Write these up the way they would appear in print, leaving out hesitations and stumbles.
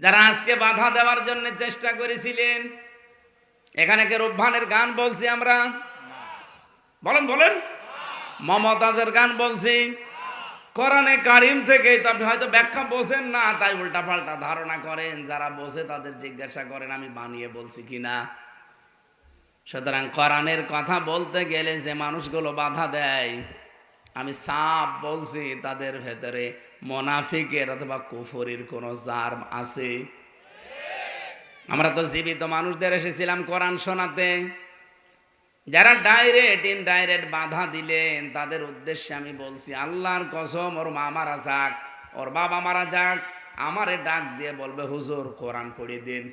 যারা আজকে বাধা দেওয়ার জন্য চেষ্টা করেছিলেন, এখানে কে রূপবানের গান বলছি আমরা? বলেন বলেন। মমতাজের গান বলছি? কোরআনে কারিম থেকে। তো আপনি হয়তো ব্যাখ্যা বোঝেন না, তাই উল্টা পাল্টা ধারণা করেন। যারা বোঝে তাদের জিজ্ঞাসা করেন আমি বানিয়ে বলছি কিনা। সুতরাং কোরআনের কথা বলতে গেলে যে মানুষগুলো বাধা দেয়, আমি সাফ বলছি তাদের ভেতরে মুনাফিকের অথবা কুফরির কোন জার্ম আছে। আমরা তো জীবিত মানুষদের এসেছিলাম কোরআন শোনাতে। যারা ডাইরেক্ট ইনডাইরেক্ট বাধা দিলেন তাদের উদ্দেশ্যে আমি বলছি, আল্লাহর কসম ওর মা মারা যাক, ওর বাবা মারা যাক, আমারে ডাক দিয়ে বলবে হুজুর কোরআন পড়িয়ে দিন।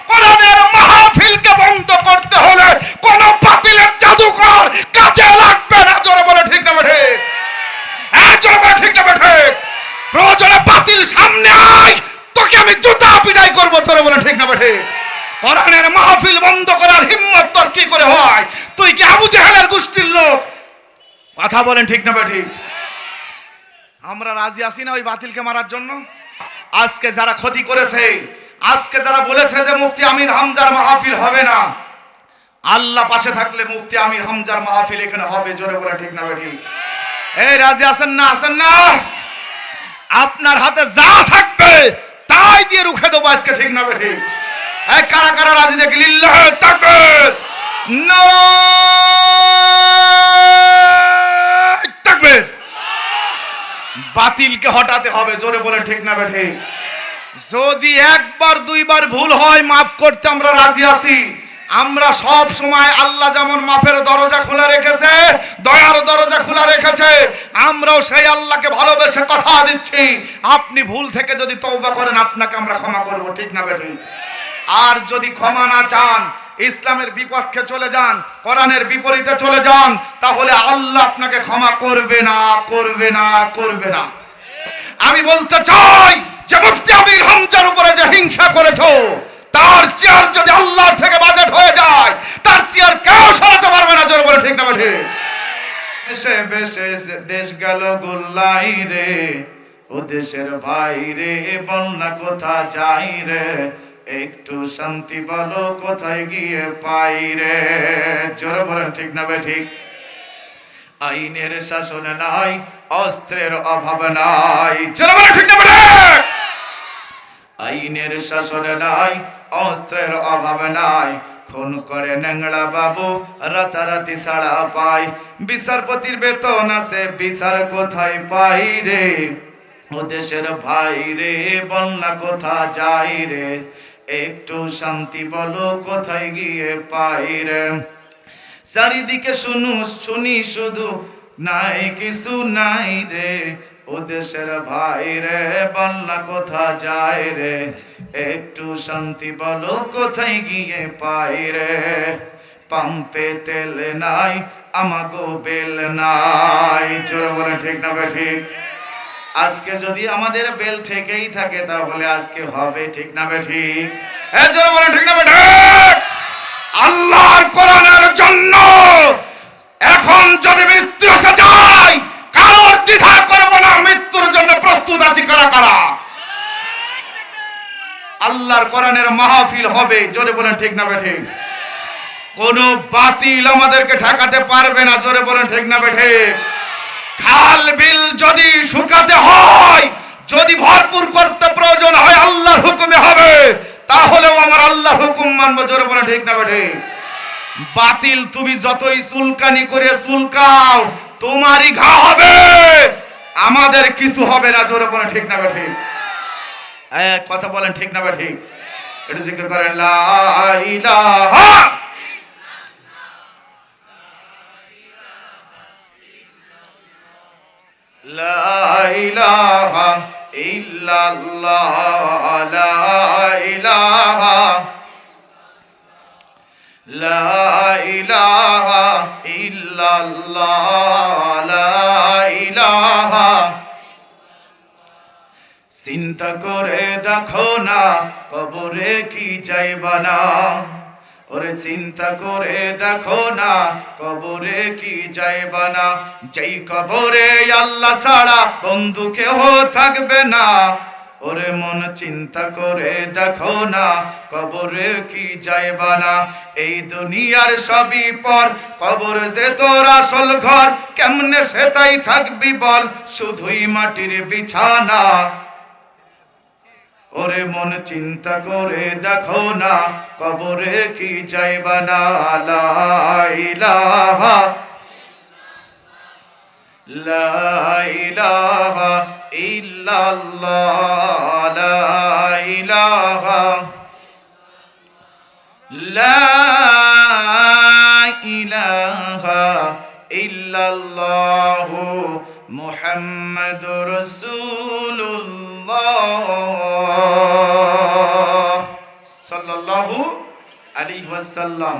কোরআনের মাহফিলকে বন্ধ করতে হলে কোন বাতিলের জাদুকর কাজে লাগবে না। জোরে বলে ঠিক না বেঠে? জোরে বলে ঠিক না বেঠে? প্রয়োজনে বাতিল সামনে আয়, তোকে আমি জুতা পিটাই করবো। জোরে বলে ঠিক না বেঠে? কোরআনের মাহফিল বন্ধ করার হিম্মত তোর কি করে হয়? তুই কি আবু জাহেলের গোষ্ঠীর লোক? কথা বলেন ঠিক না বেঠি? আমরা রাজি আছি না ওই বাতিলকে মারার জন্য? আজকে যারা ক্ষতি করেছে, আজকে যারা বলেছে যে মুফতি আমির হামজার মাহফিল হবে না, আল্লাহ পাশে থাকলে মুফতি আমির হামজার মাহফিল এখানে হবে। জোরে বলে ঠিক না বেঠি? এই রাজি আছেন না? আছেন না? আপনার হাতে যা থাকবে তাই দিয়ে রুখে দেবো আজকে। ঠিক না বেঠি? এই কারা কারা রাজি দেখি লিল্লাহ তাকবীর, নারায়ে তাকবীর। বাতিলকে হটাতে হবে। জোরে বলে ঠিক না বেঠি? যদি একবার দুইবার ভুল হয় মাফ করতে আমরা রাজি আছি। আমরা সব সময় আল্লাহ যেমন মাফের দরজা খোলা রেখেছে, দয়ার দরজা খোলা রেখেছে, আমরাও সেই আল্লাহকে ভালোবেসে কথা দিচ্ছি, আপনি ভুল থেকে যদি তওবা করেন আপনাকে আমরা ক্ষমা করব। ঠিক না বেঠি? আর যদি ক্ষমা না চান, ইসলামের বিপক্ষে চলে যান, কোরআনের বিপরীতে চলে যান, তাহলে আল্লাহ আপনাকে ক্ষমা করবে না, করবে না, করবে না। আমি বলতে চাই যে মুফতি আমির হামজার উপরে যে হিংসা করেছো, তার চেয়ার যদি আল্লাহর থেকে বাজেট হয়ে যায়, তার চেয়ার কেউ সরাতে পারবে না। জোরে বলে ঠিক না বেঠি? এসে বেশে দেশ গেল গোল্লাই রে, ও দেশের ভাই রে, বন্যা কোথা যাই রে, একটু শান্তি বলো কোথায় গিয়ে পাই রে। জোরে বলেন ঠিক না বেঠি? আইনের শাসন নাই, অস্ত্রের অভাব নাই। জোরে বলেন ঠিক না বেঠি? আইনের শাসন নাই, অস্ত্রের অভাব নাই, খুন করে ন্যাংড়া বাবু রাতারাতি ছাড়া পায়, বিচারপতির বেতন আছে বিচার কোথায় পাই রে, ও দেশের ভাই রে, বন্যা কোথা যাই রে, একটু শান্তি বলো কোথায় গিয়ে পাই রে। চারিদিকে শুনি শুধু নাই কিছু নাই রে, ও দেশের ভাই রে, বন্যা কোথা যায় রে, একটু শান্তি বলো কোথায় গিয়ে পাই রে। পাম্পে তেল নাই, আমাগো বেল নাই। জোরে বলেন ঠিক না বেঠি? আজকে যদি আমাদের বেল থেকেই থাকে তাহলে আজকে হবে। ঠিক না বেঠি? জোরে বলেন ঠিক না বেঠি? আল্লাহর কোরআনের জন্য এখন যদি মৃত্যু এসে যায়, কারোর দ্বিধা করব না, মৃত্যুর জন্য প্রস্তুত আছি। কারা কারা? আল্লাহর কোরআনের মাহফিল হবে। জোরে বলেন ঠিক না বেঠি? কোন বাতিল আমাদেরকে ঠেকাতে পারবে না। জোরে বলেন ঠিক না বেঠি? খাল বিল যদি শুকাতে হয়, যদি ভরপুর করতে প্রয়োজন হয়, আল্লাহর হুকুমে হবে, তাহলেও আমার আল্লাহর হুকুম মানবো। জোরে বলেন ঠিক না বেঠি? বাতিল তুমি যতই চুলকানি করে চুলকাও, তোমারই ঘা হবে, আমাদের কিছু হবে না। জোরে বলেন ঠিক না বেঠি? কথা বলেন ঠিক না বেঠি? একটু জিকির করেন লা ইলাহা লা ইলাহা ইল্লাল্লাহ, লা ইলাহা, লা ইলাহা ইল্লাল্লাহ, লা ইলাহা। চিন্তা করে দেখো না কবরে কি যাইবা না, ওরে চিন্তা করে দেখো না কবরে কি যাইবা না, যেই কবরে আল্লাহ ছাড়া বন্ধু কেহ থাকবে না, ওরে মন চিন্তা করে দেখো না কবরে কি যাইবা না এই দুনিয়ার সবই পর কবর যে তোর আসল ঘর কেমনে সেটাই থাকবি বল শুধুই মাটির বিছানা ওরে মন চিন্তা করে দেখো না কবরে কি যাইবা না লা ইলাহা লা ইলাহা ইল্লাল্লাহ লা ইলাহা লা ইলাহা ইল্লাল্লাহ মুহাম্মাদুর রাসূলুল্লাহ সাল্লাল্লাহু আলাইহি ওয়াসাল্লাম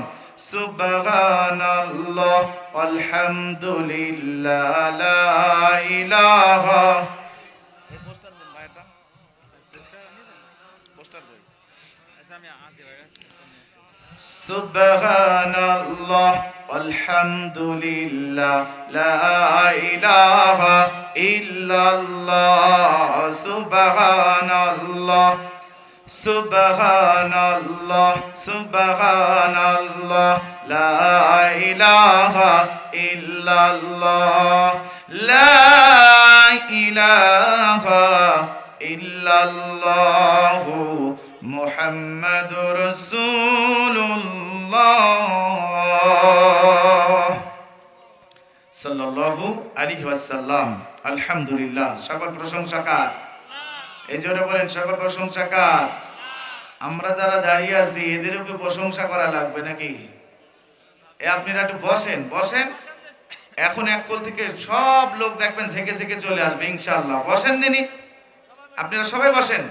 সুবহানাল্লাহ আলহামদুলিল্লাহ লা ইলাহা এই পোস্টার দেন ভাই এটা পোস্টার দেন আচ্ছা আমি আছি ভাই সুবহানাল্লাহ আলহামদুলিল্লাহ লা ইলাহা ইল্লাল্লাহ সুবহানাল্লাহ সুবহানাল্লাহ সুবহানাল্লাহ লা ইলাহা ইল্লাল্লাহ লা ইলাহা ইল্লাল্লাহ মুহাম্মাদুর রাসূলুল্লাহ সাল্লাল্লাহু আলাইহি ওয়াসাল্লাম আলহামদুলিল্লাহ সকল প্রশংসা কার এই জোরে বলেন সকল প্রশংসা কার আমরা যারা দাঁড়িয়ে আছি এদেরও কি প্রশংসা করা লাগবে নাকি আপনারা একটু বসেন বসেন এখন এক কোল থেকে সব লোক দেখবেন ঝেঁকে ঝেঁকে চলে আসবে ইনশাআল্লাহ বসেন দিনই আপনারা সবাই বসেন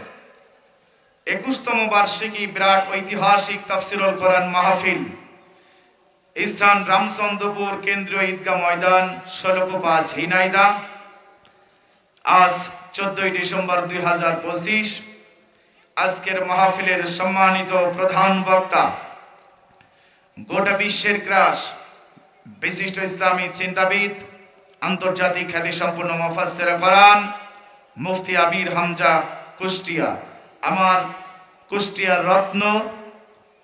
21তম বার্ষিকী বিরাট ঐতিহাসিক তাফসীরুল কোরআন মাহফিল স্থান রামচন্দ্রপুর কেন্দ্রীয় ঈদগাহ ময়দান ষোলকোপা ঝিনাইদহ আজ 14 ডিসেম্বর 2025 আজকের মাহফিলের সম্মানিত প্রধান বক্তা গোটা বিশ্বের ক্রাশ বিশিষ্ট ইসলামী চিন্তাবিদ আন্তর্জাতিক খ্যাতিসম্পন্ন মুফাসসিরে কোরআন মুফতি আমির হামজা কুষ্টিয়া আমার কুষ্টিয়ার রত্ন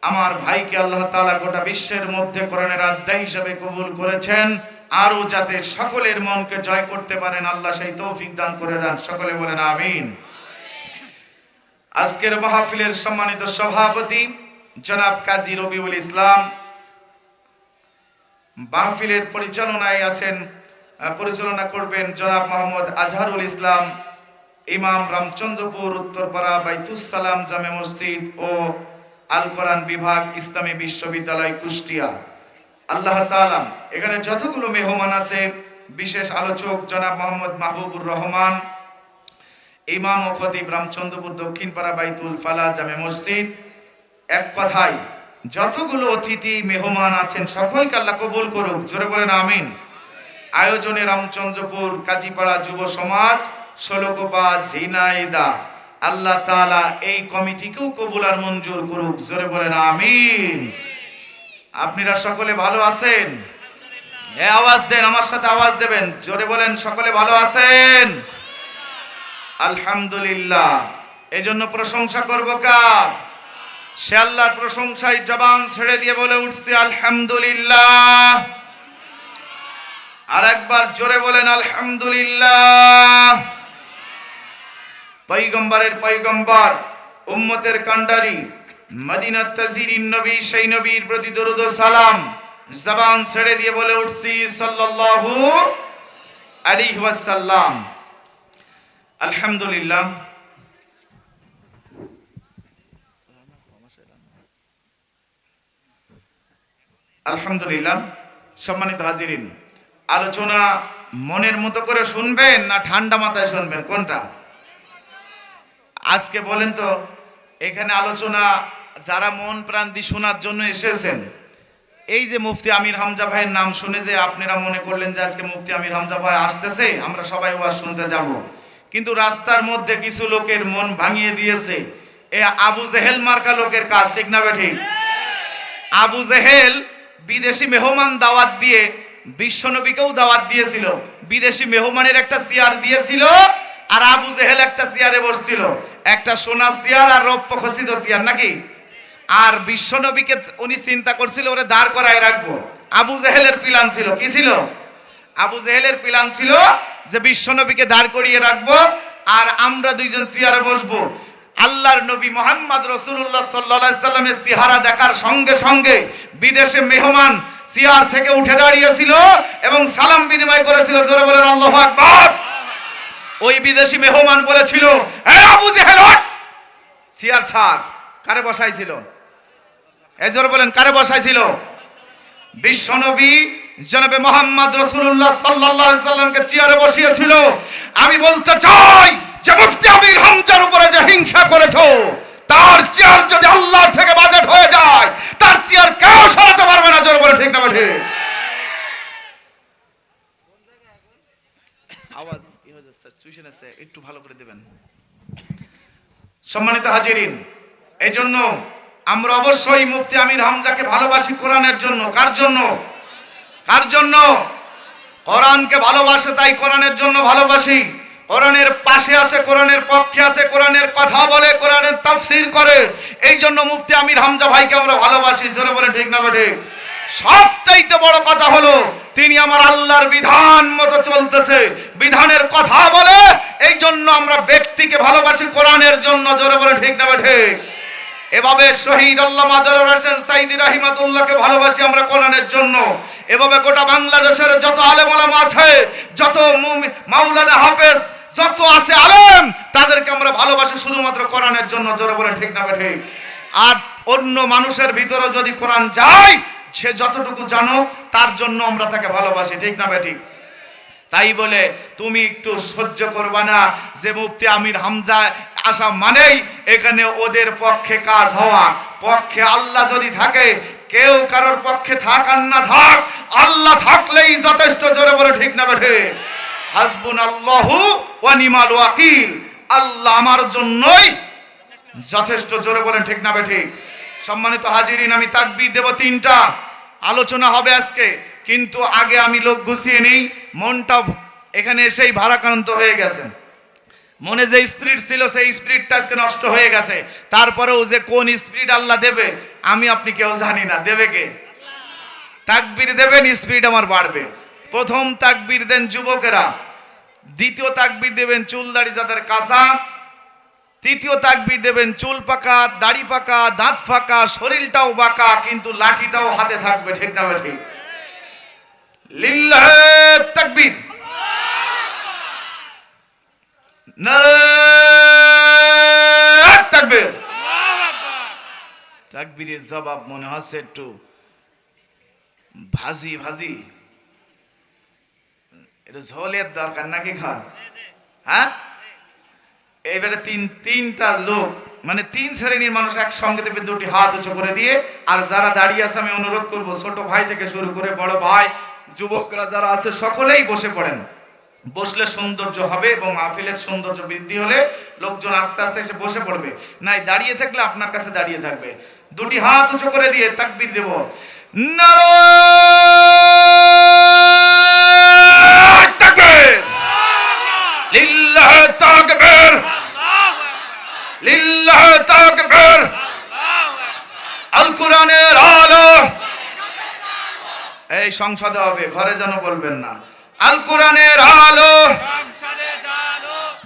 আমার ভাইকে আল্লাহ তাআলা গোটা বিশ্বের মধ্যে কোরআনের আধ্যায় হিসেবে কবুল করেছেন আরো যাতে সকলের মনকে জয় করতে পারেন আল্লাহ সেই তৌফিক দান করে দেন সকলে বলেন আমিন আজকের মাহফিলের সম্মানিত সভাপতি জনাব কাজী রবিউল ইসলাম মাহফিলের পরিচালনা করবেন জনাব মোহাম্মদ আজহারুল ইসলাম ইমাম রামচন্দ্রপুর উত্তরপাড়া বাইতুস সালাম জামে মসজিদ ও আল কোরআন বিভাগ ইসলামী বিশ্ববিদ্যালয় কুষ্টিয়া আল্লাহ তাআলা এখানে যতগুলো মেহমান আছে বিশেষ আলোচক জনাব মোহাম্মদ মাহবুবুর রহমান ইমাম ও খতিব রামচন্দ্রপুর দক্ষিণপাড়া বাইতুল ফালাহ জামে মসজিদ এক কথায় যতগুলো অতিথি মেহমান আছেন সকলকে আল্লাহ কবুল করুক জোরে বলেন আমিন আয়োজনে রামচন্দ্রপুর কাজীপাড়া যুব সমাজ ষোলকোপা ঝিনাইদহ আল্লাহ তাআলা এই কমিটিকেও কবুল আর মঞ্জুর করুক জোরে বলেন আমিন আপনারা সকলে ভালো আছেন আওয়াজ দেন আমার সাথে আওয়াজ দেবেন জোরে বলেন সকলে ভালো আছেন আলহামদুলিল্লাহ এজন্য প্রশংসা করব কার সে আল্লাহর প্রশংসায় জবান ছেড়ে দিয়ে বলে উঠছে আলহামদুলিল্লাহ আর একবার জোরে বলেন আলহামদুলিল্লাহ পয়গম্বরের পয়গম্বর উম্মতের কান্ডারি মদিনাত তাজিরিন নবী সেই নবীর প্রতি দরুদ ও সালাম জবান ছেড়ে দিয়ে বলে উঠছি সাল্লাল্লাহু আলাইহি ওয়াসাল্লাম আলহামদুলিল্লাহ আলহামদুলিল্লাহ সম্মানিত হাজিরিন আলোচনা মনের মতো করে শুনবেন না ঠান্ডা মাথায় শুনবেন কোনটা আজকে বলেন তো এখানে আলোচনা যারা মন প্রাণ দিয়ে শোনার জন্য এসেছেন এই যে মুফতি আমির হামজা ভাইয়ের নাম শুনে যে আপনারা মনে করলেন যে আজকে মুফতি আমির হামজা ভাই আসতেছে আমরা সবাই ওয়াজ শুনতে যাব কিন্তু রাস্তার মধ্যে কিছু লোকের মন ভাঙিয়ে দিয়েছে এ আবু জেহেল মার্কা লোকের কাজ ঠিক না বেঠিক আবু জেহেল বিদেশি মেহমান দাওয়াত দিয়ে বিশ্বনবীকেও দাওয়াত দিয়েছিল বিদেশি মেহমানের একটা চেয়ার দিয়েছিল আর আবু জেহেল একটা চেয়ারে বসছিল একটা সোনার চেয়ার আর রৌপ্য খচিত চেয়ার নাকি। আর বিশ্বনবীকে উনি চিন্তা করছিল ওরে দাঁড় করায় রাখবো। আবু জেহেলের প্ল্যান ছিল, কি ছিল? আবু জেহেলের প্ল্যান ছিল যে বিশ্বনবীকে দাঁড় করিয়ে রাখবো আর আমরা দুইজন চেয়ারে বসবো। আল্লাহর নবী মুহাম্মদ রাসূলুল্লাহ সাল্লাল্লাহু আলাইহি সাল্লামের চেহারা দেখার সঙ্গে সঙ্গে বিদেশে মেহমান চেয়ার থেকে উঠে দাঁড়িয়েছিল এবং সালাম বিনিময় করেছিল। জোরে বলেন আল্লাহু আকবার। ওই বিদেশি মেহমান বলেছিল, এ আবু জেহেল ওঠ, চেয়ার ছাড়। কারে বসাইছিল? এই জোরে বলেন কারে বসাইছিল? বিশ্বনবী জনাবে মুহাম্মদ রাসূলুল্লাহ সাল্লাল্লাহু আলাইহি সাল্লামকে চেয়ারে বসিয়েছিল। আমি বলতে চাই যে মুফতি আমির হামজার উপরে যে হিংসা করেছো, তার চেয়ার যদি আল্লাহর থেকে বাজেট হয়ে যায়, তার চেয়ার কেউ সরাতে পারবে না। জোরে বলে ঠিক না বেঠে? আওয়াজ কি হয়ে যাচ্ছে? চুইশন আছে, একটু ভালো করে দিবেন। সম্মানিত হাজিরিন, এই জন্য আমরা অবশ্যই মুফতি আমির হামজাকে ভালোবাসি কোরআনের জন্য। কার জন্য? কার জন্য? কোরআনকে ভালোবাসে, তাই কোরআনের জন্য ভালোবাসি। কোরআনের পাশে আছে, কোরআনের পক্ষে আছে, কোরআনের কথা বলে, কোরআনের তাফসীর করে। এই জন্য মুফতি আমির হামজা ভাইকে আমরা ভালোবাসি। জোরে বলেন ঠিক না বেঠে? সবচাইতে বড় কথা হলো তিনি আমার আল্লাহর বিধান মতো চলতেছে, বিধানের কথা বলে। এই জন্য আমরা ব্যক্তিকে ভালোবাসি কোরআনের জন্য। জোরে বলেন ঠিক না বেঠে? এভাবে শহীদ আল্লামা দেলোয়ার হোসেন সাইদি রাহিমাতুল্লাহকে ভালোবাসি আমরা কোরআনের জন্য। এভাবে গোটা বাংলাদেশের যত আলেম ওলামা আছে, যত মাওলানা হাফেজ যত আছে আলেম, তাদেরকে আমরা ভালোবাসি শুধুমাত্র কোরআনের জন্য। জোরে বলেন ঠিক না বেঠে? আর অন্য মানুষের ভিতরে যদি কোরআন যায়, সে যতটুকু জানো তার জন্য আমরা তাকে ভালোবাসি। ঠিক না বেঠি? তাই বলে তুমি একটু সহ্য করবা না যে মুফতি আমির হামজা আসা মানেই এখানে ওদের পক্ষে কাজ হওয়া। পক্ষে আল্লাহ যদি থাকে, কেউ কারোর পক্ষে থাক আর না থাক, আল্লাহ থাকলেই যথেষ্ট। জোরে বলে ঠিক না বেঠে? হাসবুনাল্লাহু ওয়া নিমাল ওয়াকিল, আল্লাহ আমার জন্যই যথেষ্ট। জোরে বলেন ঠিক না বেঠে? সম্মানিত হাজিরিন, আমি তাকবীর দেব তিনটা। আলোচনা হবে আজকে, কিন্তু আগে আমি লোক গুছিয়ে নেই। মনটা এখানে এসেই ভারাক্রান্ত হয়ে গেছে। মনে যে স্পিরিট ছিল সেই স্পিরিটটা আজকে নষ্ট হয়ে গেছে। তারপরেও যে কোন স্পিরিট আল্লাহ দেবে আমি আপনি কেউ জানি না। দেবে কে? তাকবীর দেবেন, স্পিরিট আমার বাড়বে। প্রথম তাকবীর দেন যুবকেরা, দ্বিতীয় তাকবীর দেবেন চুল দাড়ি যাদের কাঁচা, তৃতীয় তাকবীর দেবেন চুল পাকা, দাড়ি পাকা, দাঁত ফাঁকা, শরীরটাও বাঁকা, কিন্তু লাঠিটাও হাতে থাকবে। ঠিক না ঠিক? লিল্লাহ তাকবীর, নারে তাকবীর। তাকবীরের জবাব মনে হচ্ছে একটু ভাজি ভাজি, এটা ঝোলের দরকার নাকি খান? হ্যাঁ, এইবারে তিনটা লোক, মানে তিন শ্রেণীর মানুষ একসঙ্গে দেবে, দুটি হাত উঁচু করে দিয়ে। আর যারা দাঁড়িয়ে আছে আমি অনুরোধ করব, ছোট ভাই থেকে শুরু করে বড় ভাই, যুবকরা যারা আছে সকলেই বসে পড়েন। বসলে সৌন্দর্য হবে এবং মাহফিলের সৌন্দর্য বৃদ্ধি হলে লোকজন আস্তে আস্তে এসে বসে পড়বে। নাই দাঁড়িয়ে থাকলে আপনার কাছে দাঁড়িয়ে থাকবে। দুটি হাত উঁচু করে দিয়ে তাকবীর দেব। নারে তাকবীর, লিল্লাহ তাকবীর, লিল্লাহ তাকবীর। আল কোরআনের আলো, এই সংসদে হবে, ঘরে যেন বলবেন না। আল কোরআনের আলো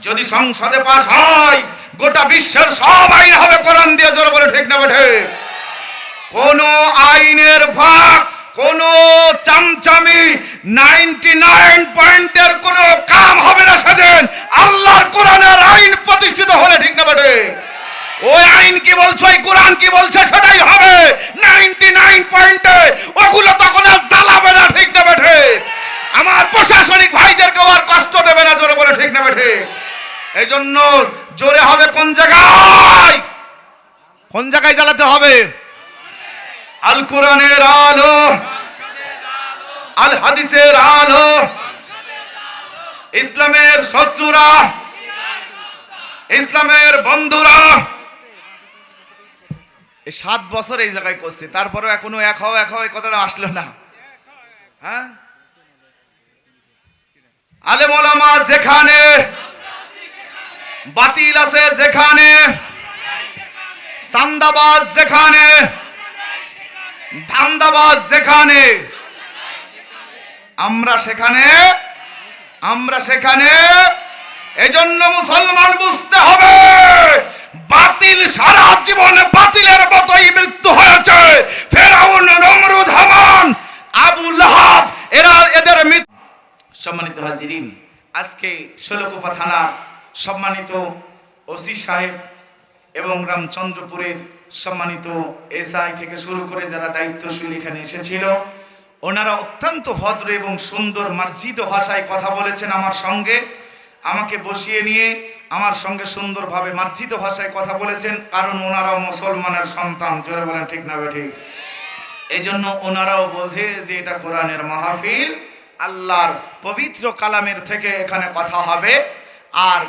যদি সংসদে পাস হয়, গোটা বিশ্বের সব আইন হবে কোরআন দিয়ে। জোরে বলে ঠিক না বেঠে? কোন আইনের ভাগ, কোন চামচামি, 99 পয়েন্টের কোন কাম হবে না সেদিন আল্লাহর কোরআনের আইন প্রতিষ্ঠিত হলে। ঠিক না বেঠে? ওই আইন কি বলছে, ওই কোরআন কি বলছে সেটাই হবে 99 পয়েন্টে। ওগুলো তখন আর জ্বালাবে না। ঠিক না বেঠে? আমার প্রশাসনিক ভাইদেরকে আর কষ্ট দেবে না। জোরে বলে ঠিক না বেঠে? এই জন্য জোরে হবে কোন জায়গায়? কোন জায়গায় জ্বালাতে হবে? আল কোরআনের আলো, আল হাদিসের আলো। ইসলামের শত্রুরা, ইসলামের বন্ধুরা, এই 7 বছর এই জায়গায় করছে, তারপরেও এখনো এক হও এক হও এই কথাটা আসলো না। হ্যাঁ, আলেম ওলামা যেখানে, বাতিল আছে যেখানে, চান্দাবাজ যেখানে, ধান্দাবাজ যেখানে, আমরা সেখানে। এজন্য মুসলমান বুঝতে হবে, বাতিল সারা জীবনে বাতিলের মতোই মৃত্যু হয়েছে। ফেরাউন, নমরুদ, হামান, আবু লাহাব, এদের মৃত্যু। সম্মানিত হাজিরিন, আজকে ষোলকুপা থানার সম্মানিত ওসি সাহেব এবং রামচন্দ্রপুরের সম্মানিত এসআই থেকে শুরু করে যারা দায়িত্বশীল এখানে এসেছিল, ওনারা অত্যন্ত ভদ্র এবং সুন্দর মার্জিত ভাষায় কথা বলেছেন আমার সঙ্গে। আমাকে বসিয়ে নিয়ে আমার সঙ্গে সুন্দরভাবে মার্জিত ভাষায় কথা বলেছেন, কারণ ওনারাও মুসলমানের সন্তান। জোরে বলেন ঠিক না বেঠিক? এই জন্য ওনারাও বোঝে যে এটা কোরআনের মাহফিল, আল্লাহর পবিত্র কালামের থেকে এখানে কথা হবে। আর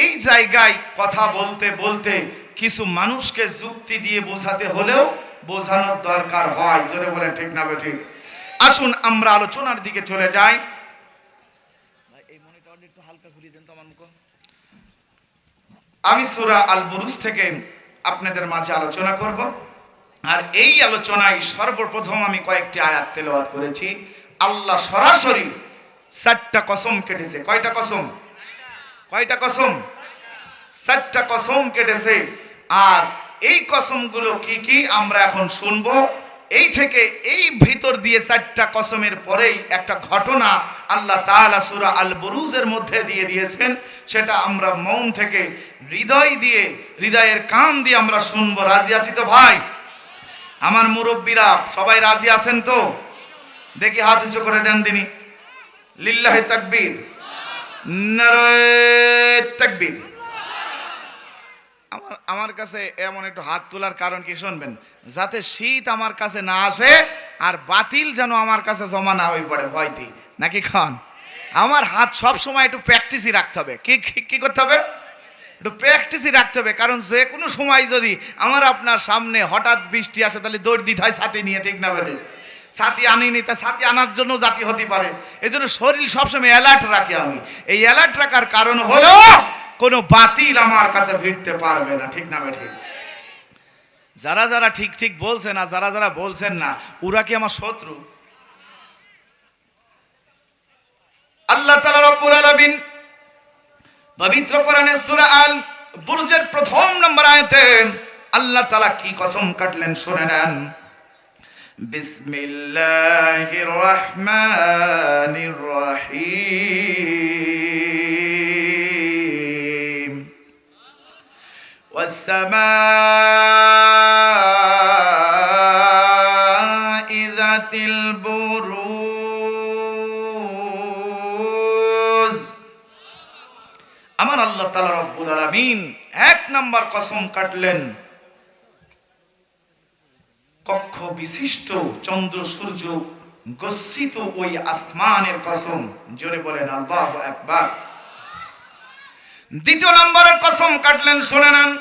এই জায়গায় কথা বলতে বলতে কিছু মানুষকে যুক্তি দিয়ে বোঝাতে হলেও বোঝানোর দরকার হয়। জোরে বলেন ঠিক না বেঠিক? আসুন আমরা আলোচনার দিকে চলে যাই। আমি সূরা আল বুরুজ থেকে আপনাদের মাঝে আলোচনা করব। আর এই আলোচনায় সর্বপ্রথম আমি কয়েকটি আয়াত তেলাওয়াত করেছি। আল্লাহ সরাসরি 4টা কসম কেটেছে। কয়টা কসম? 4টা কসম কেটেছে। আর এই কসমগুলো কি কি আমরা এখন শুনবো। এই থেকে এই ভিতর দিয়ে 4টা কসমের পরেই একটা ঘটনা আল্লাহ তাআলা সূরা আল বুরুজের মধ্যে দিয়ে দিয়েছেন, সেটা আমরা মন থেকে হৃদয়ের কান দিয়ে আমরা শুনবো। রাজি আছি তো ভাই? আমার মুরব্বীরা সবাই রাজি আছেন তো? দেখি হাত উঁচু করে দেন দিনি। লিল্লাহি তাকবীর, নারায়ে তাকবীর। আমার কাছে এমন একটু হাত তোলার কারণ কি শুনবেন, যাতে শীত আমার কাছে না আসে আর বাতিল যেন আমার কাছে জমা না হয়ে পড়ে ভয়তে, নাকি খান? আমার হাত সব সময় একটু প্র্যাকটিসই রাখতে হবে। কি করতে হবে? একটু প্র্যাকটিসই রাখতে হবে, কারণ যে কোনো সময় যদি আমার আপনার সামনে হঠাৎ বৃষ্টি আসে তাহলে দৌড় দিতে হয় ছাতি নিয়ে, ঠিক না বলে? ছাতি আনিনি, তা ছাতি আনার জন্য জাতি হতে পারে। এই জন্য শরীর সবসময় অ্যালার্ট রাখি আমি। এই অ্যালার্ট রাখার কারণ হলো কোনো বাতিল আমার কাছে ভিড়তে পারবে না, ঠিক না বেঠিক? যারা যারা ঠিক ঠিক বলছেন না, যারা যারা বলছেন না, ওরা কি আমার শত্রু? আল্লাহ তাআলা রব্বুল আলামিন পবিত্র কোরআনের সূরা আল বুরুজের 1 নম্বর আয়াতে আল্লাহ তাআলা কি কসম কাটলেন শুনে নেন। বিসমিল্লাহির রহমানির রহিম। ওয়াস-সামাই যাতিল বুরুজ। আমার আল্লাহ তাআলা রব্বুল আলামিন 1 নম্বর কসম কাটলেন কক্ষ বিশিষ্ট চন্দ্র সূর্য গচ্ছিত ওই আসমানের কসম। জোরে বলেন আল্লাহু আকবার। 2 নম্বরের কসম কাটলেন, শুনে নেন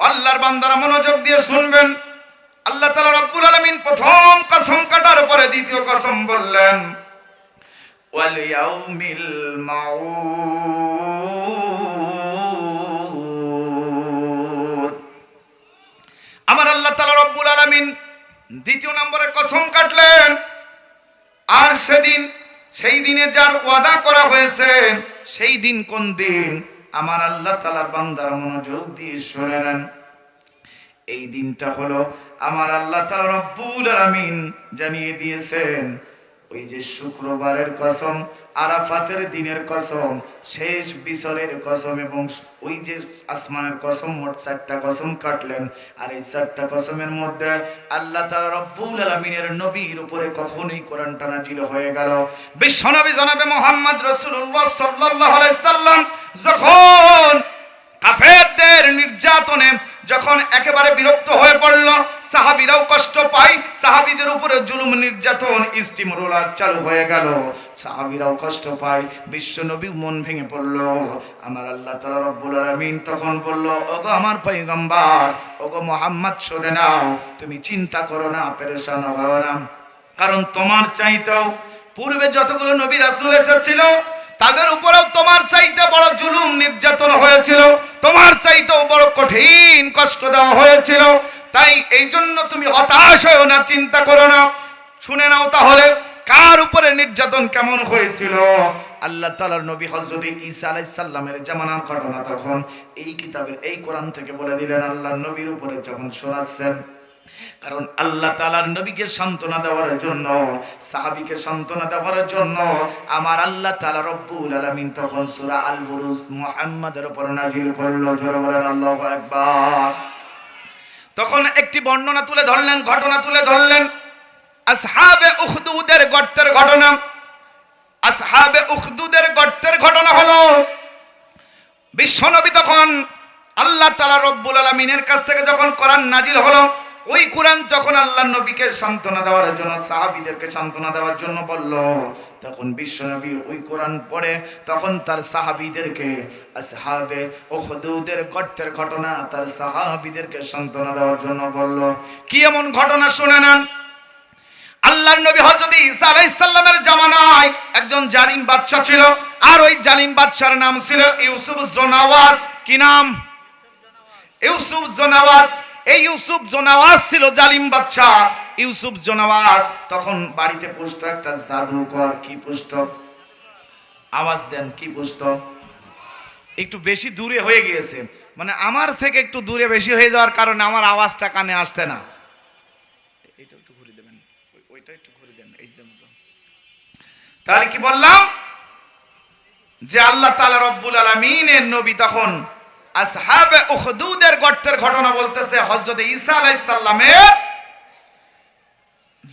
আল্লাহর বান্দারা, মনোযোগ দিয়ে শুনবেন। আল্লাহ তাআলা রব্বুল আলামিন প্রথম কসম কাটার পরে দ্বিতীয় কসম বললেন, ওয়াল ইয়াউমিল মাউদ। আমার আল্লাহ তাআলা রব্বুল আলামিন 2 নম্বরের কসম কাটলেন, আর সেই দিনে যার ওয়াদা করা হয়েছে, সেই দিন কোন দিন? আমার আল্লাহ তাআলার বান্দারা মনোযোগ দিয়ে শুনে নেন। এই দিনটা হলো আমার আল্লাহ তাআলা রব্বুল আলামিন জানিয়ে দিয়েছেন, ওই যে শুক্রবারের কসম, আরাফাতের দিনের কসম, শেষ বিসরের কসম এবং ওই যে আসমানের কসম। মোট 4টা কসম কাটলেন। আর এই 4টা কসমের মধ্যে আল্লাহ তাআলা রব্বুল আলামিনের নবীর উপরে কখনোই কোরআনটা নাযিল হয়ে গেল। বিশ্বনবী জনাবে মুহাম্মদ রাসূলুল্লাহ সাল্লাল্লাহু আলাইহি সাল্লাম যখন কাফেরদের নির্যাতনে যখন একেবারে বিরক্ত হয়ে পড়ল, সাহাবীরাও কষ্ট পায়, সাহাবীদের উপরে জুলুম নির্যাতন স্টিম রোলার চালু হয়ে গেল, সাহাবীরাও কষ্ট পায়, বিশ্বনবী মন ভেঙে পড়ল। আমার আল্লাহ তাআলা রব্বুল আলামিন তখন বলল, ওগো আমার পয়গম্বর, ওগো মুহাম্মদ, শুনে নাও, তুমি চিন্তা করো না, পেরেশান হও না, কারণ তোমার চাইতেও পূর্বে যতগুলো নবী রাসূল এসেছিল তাদের উপরেও তোমার চাইতে বড় জুলুম নির্যাতন হয়েছিল, তোমার চাইতেও বড় কঠিন কষ্ট দেওয়া হয়েছিল। তাই এই জন্য তুমি হতাশ হও না, চিন্তা করো না। শুনে নাও তাহলে কার উপরে নির্যাতন কেমন হয়েছিল। আল্লাহ তাআলার নবী হযরত ঈসা আলাইহিস সালামের জামানার ঘটনা তখন এই কিতাবের এই কোরআন থেকে বলে দিলেন আল্লাহর নবীর উপরে যখন শোনাচ্ছেন। কারণ আল্লাহ তাআলার নবীকে সান্ত্বনা দেওয়ার জন্য, সাহাবীকে সান্ত্বনা দেওয়ার জন্য আমার আল্লাহ তাআলা রব্বুল আলামিন তখন সূরা আল বুরুজ মুহাম্মাদের উপর নাযিল করলো। জোরে বলেন আল্লাহু আকবার। তখন একটি বর্ণনা তুলে ধরলেন, ঘটনা তুলে ধরলেন আসহাবে উখদুদের গর্তের ঘটনা। আসহাবে উখদুদের গর্তের ঘটনা হলো বিশ্বনবী তখন আল্লাহ তাআলা রব্বুল আলামিনের কাছ থেকে যখন কোরআন নাজিল হলো, ওই কোরআন যখন আল্লাহর নবীকে সান্ত্বনা দেওয়ার জন্য, সাহাবীদেরকে সান্ত্বনা দেওয়ার জন্য বলল, তখন বিশ্বনবী ওই কোরআন পড়ে তখন তার সাহাবীদেরকে আসহাবে উখদুদের গর্তের ঘটনা তার সাহাবীদেরকে সান্ত্বনা দেওয়ার জন্য বলল। কি এমন ঘটনা শুনে নেন। আল্লাহর নবী হযরত ঈসা আলাইহিস সালামের জামানায় একজন জালিম বাদশা ছিল, আর ওই জালিম বাদশার নাম ছিল ইউসুফ জোনাওয়াজ। কি নাম? ইউসুফ জোনাওয়াজ। এই ইউসুফ জোনাওয়াজ ছিল জালিম বাদশা। ইউসুফ জোনাওয়াজ তখন বাড়িতে পুষতো একটা জাদুকর। কি পুষতো? আওয়াজ দেন, কি পুষতো? একটু বেশি দূরে হয়ে গিয়েছে, মানে আমার থেকে একটু দূরে বেশি হয়ে যাওয়ার কারণে আমার আওয়াজটা কানে আসছে না। এটা একটু ঘুরে দেবেন, ওইটা একটু ঘুরে দেন, এই জন্য। তাহলে কি বললাম যে আল্লাহ তাআলা রব্বুল আলামিনের নবী তখন আসহাবে উখদুদের গর্তের ঘটনা বলতেছে। হযরত ঈসা আলাইহিস সালামের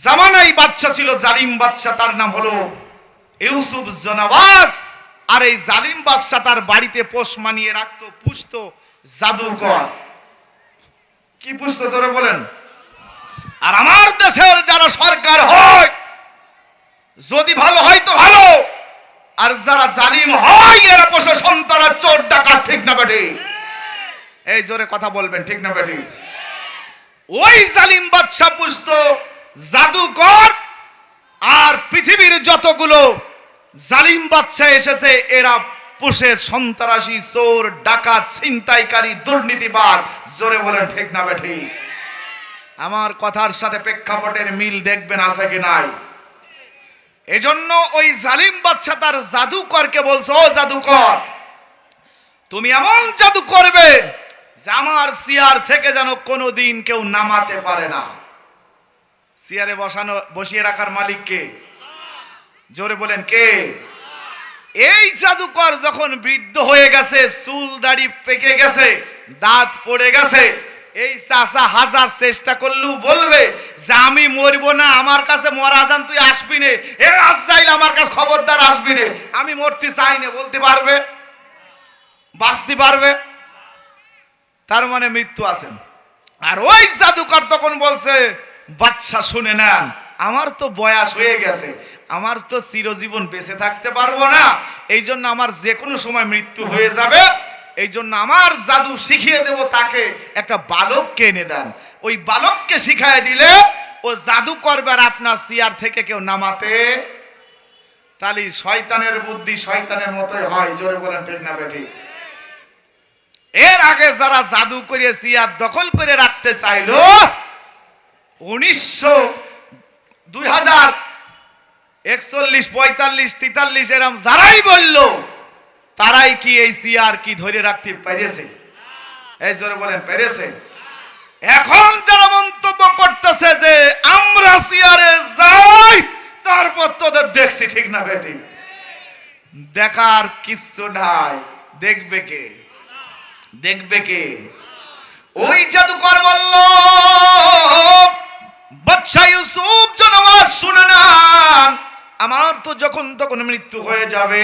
জামানায় বাদশা ছিল জালিম বাদশা, তার নাম হলো ইউসুফ জোনাওয়াজ। আর এই জালিম বাদশা তার বাড়িতে পোষ মানিয়ে রাখতো, পুষতো জাদুকর। কি পুষতো? জোরে বলেন। আর আমার দেশের যারা সরকার হয়, যদি ভালো হয় তো ভালো, আর যারা জালিম হয় এরা পোষে সন্তানরা চোর ডাকাত। ঠিক না বেটি? এই জোরে কথা বলবেন, ঠিক না বেটি? ওই জালিম বাদশা পুষতো জাদুকর। আর পৃথিবীর যতগুলো জালিম বাদশা এসেছে এরা পুষে সন্ত্রাসী, চোর ডাকাত, ছিনতাইকারী, দুর্নীতিবাজ। জোরে বলেন, ঠিক না বেটি? আমার কথার সাথে প্রেক্ষাপটের মিল দেখবেন আছে কি নাই। এজন্য ওই জালিম বাদশা তার জাদুকরকে বলছে, ও জাদুকর, তুমি এমন জাদু করবে যে আমার চেয়ার থেকে যেন কোনোদিন কেউ নামাতে পারে না। চেয়ারে বসিয়ে রাখার মালিক কে? জোরে বলেন, কে? এই জাদুকর যখন বৃদ্ধ হয়ে গেছে, চুল দাড়ি পেকে গেছে, দাঁত পড়ে গেছে, এই চাচা হাজার চেষ্টা করলেও বলবে যে আমি মরবো না, আমার কাছে মরা যান, তুই আসবি নে, এ আজরাইল আমার কাছে খবরদার আসবি নে, আমি মরতে চাই না, বলতে পারবে? বাঁচতে পারবে? তার মানে মৃত্যু আছেন। আর ওই জাদুকর তখন বলছে, বাদশা শুনে নেন, আমার তো বয়স হয়ে গেছে, আমার তো চিরজীবন বেঁচে থাকতে পারবো না, এই জন্য আমার যে কোনো সময় মৃত্যু হয়ে যাবে, এই জন্য আমার জাদু শিখিয়ে দেব, তাকে একটা বালককে এনে দেন। ওই বালককে শিখাই দিলে ও জাদু করবে আর আপনার চেয়ার থেকে কেউ নামাতে। তাহলে শয়তানের বুদ্ধি শয়তানের মতোই হয়। জোরে বলেন, ঠিক না বেটি? এর আগে যারা জাদু করে চেয়ার দখল করে রাখতে চাইলো 2041, 45, 43 এরম যারাই বলল, তারাই কি এই চেয়ার কি ধরে রাখতে পেরেছে? এই জোরে বলেন, পেরেছে? এখন যারা মন্তব্য করতেছে যে আমরা চেয়ারে যাই, তারপর তোদের দেখছি, ঠিক না বেটি? দেখার কিচ্ছু নাই। দেখবে কে? দেখবে কে? ওই জাদুকর বলল, বাদশা ইউসুফ জনাওয়াজ শুনে না, আমার তো যখন তখন মৃত্যু হয়ে যাবে,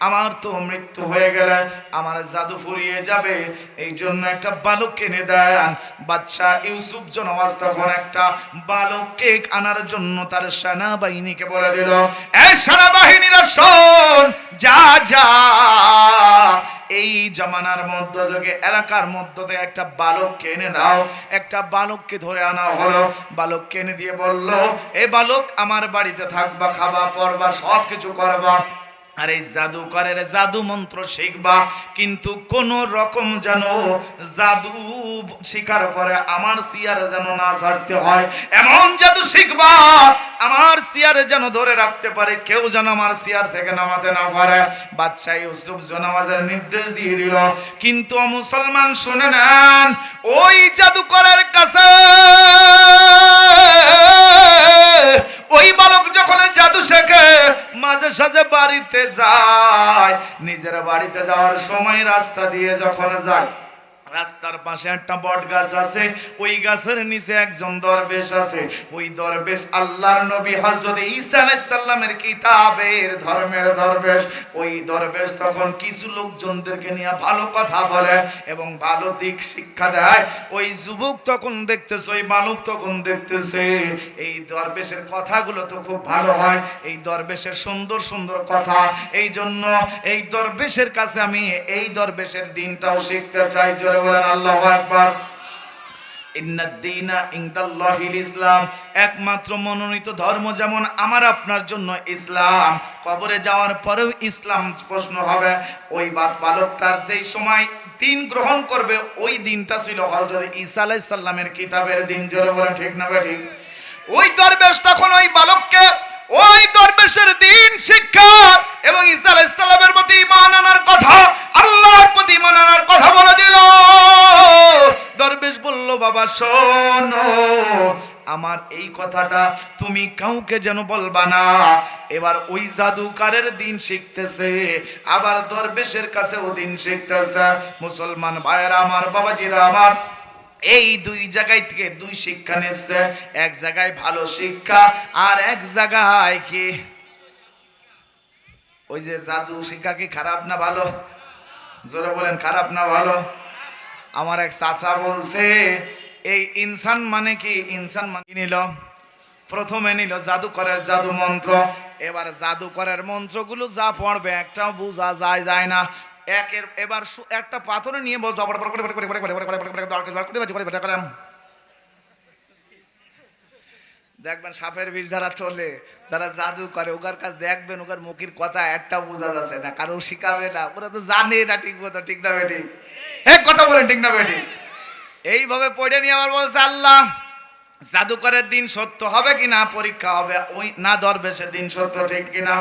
আমার তো মৃত্যু হয়ে গেলে আমার জাদু ফুরিয়ে যাবে, এই জন্য একটা বালক এনে দেন। বাদশা ইউসুফ জনাওয়াজ তখন একটা বালককে আনার জন্য তার সেনাবাহিনীকে বলে দিল, এই সেনাবাহিনীরা শোন, যা যা এই জামানার মধ্যে থেকে, এলাকার মধ্যে থেকে একটা বালককে এনে দাও। একটা বালককে ধরে আনা হলো। বালককে এনে দিয়ে বলল, এই বালক আমার বাড়িতে থাকবা, খাবা, পরবা, সব কিছু করবা, আর এই জাদুকরের জাদু মন্ত্র শিখবা, কিন্তু কোন রকম যেন জাদু শিখার পরে আমার চেয়ার যেন না ছাড়তে হয়, এমন জাদু শিখবা আমার চেয়ারে যেন ধরে রাখতে পারে, কেউ যেন আমার চেয়ার থেকে নামাতে না পারে। বাদশাহ ইউসুফ নামাজের নির্দেশ দিয়ে দিল। কিন্তু মুসলমান শুনে নেন, ওই জাদুকরের কাছে ওই বালক যখন জাদু শেখে মাঝে সাঝে বাড়িতে যায়, নিজের বাড়িতে যাওয়ার সময় রাস্তা দিয়ে যখন যায়, রাস্তার পাশে একটা বট গাছ আছে, ওই গাছের নিচে একজন দরবেশ আছে। ওই দরবেশ আল্লাহর নবী হযরত ঈসা আলাইহিস সালামের কিতাবের ধর্মের দরবেশ। ওই দরবেশ তখন কিছু লোকজনদেরকে নিয়ে ভালো কথা বলে এবং ভালো দিক শিক্ষা দেয়। ওই যুবক তখন দেখতেছে, ওই বালক তখন দেখতেছে এই দরবেশের কথাগুলো তো খুব ভালো হয়, এই দরবেশের সুন্দর সুন্দর কথা, এই জন্য এই দরবেশের কাছে আমি এই দরবেশের দিনটাও শিখতে চাই। জোরে বলেন আল্লাহু আকবার। ইন্নাদ-দীনা ইনদাল্লাহিল ইসলাম, একমাত্র মনোনীত ধর্ম যেমন আমার আপনার জন্য ইসলাম, কবরে যাওয়ার পরেও ইসলাম প্রশ্ন হবে। ওই বালকটার সেই সময় দিন গ্রহণ করবে, ওই দিনটা ছিল হযরত ঈসা আলাইহিস সালামের কিতাবের দিন। জোরে বলেন ঠিক না বেঠিক? ওই দরবেশ তখন ওই বালককে ওই দরবেশের দিন শিক্ষা এবং ঈসা আলাইহিস সালামের প্রতি ঈমান আনার কথা, আল্লাহর প্রতি ঈমান আনার কথা বলে দিল। দরবেশ বলল, বাবা শোনো, আমার এই কথাটা তুমি কাউকে যেন বলবা না। এবার ওই জাদুকারের দিন শিখতেছে, আবার দরবেশের কাছে ও দিন শিখতেছে। মুসলমান ভাইয়েরা আমার, বাবাজিরা আমার, এই দুই জায়গায় থেকে দুই শিক্ষা নিচ্ছে। এক জায়গায় ভালো শিক্ষা, আর এক জায়গায় কি ওই যে জাদু শিক্ষা কি খারাপ না ভালো? জোরে বলেন খারাপ না ভালো? আমার এক চাচা বলছে, এই ইনসান মানে কি, ইনসান মানে নিল, প্রথমে নিল জাদুকরের জাদু মন্ত্র। এবার জাদুকরের মন্ত্রগুলো যা পড়বে একটাও বোঝা যায় না। এবার একটা পাথর নিয়ে দেখবেন সাপের বিষ যারা চলে, যারা জাদু করে, ওকার কাছে দেখবেন ওকার মুখের কথা একটা বোঝা যাচ্ছে না, কারো শিখাবে না, ওরা তো জানে না ঠিক মতো। ঠিক না বেঠিক? কথা বলেন ঠিক না বেঠিক? এইভাবে পড়ে নিয়ে আবার বলছে, আল্লাহ জাদুকরের দিন সত্য হবে কিনা পরীক্ষা হবে, ওই না দরবেশের দিন সত্য, ঠিক কিনা?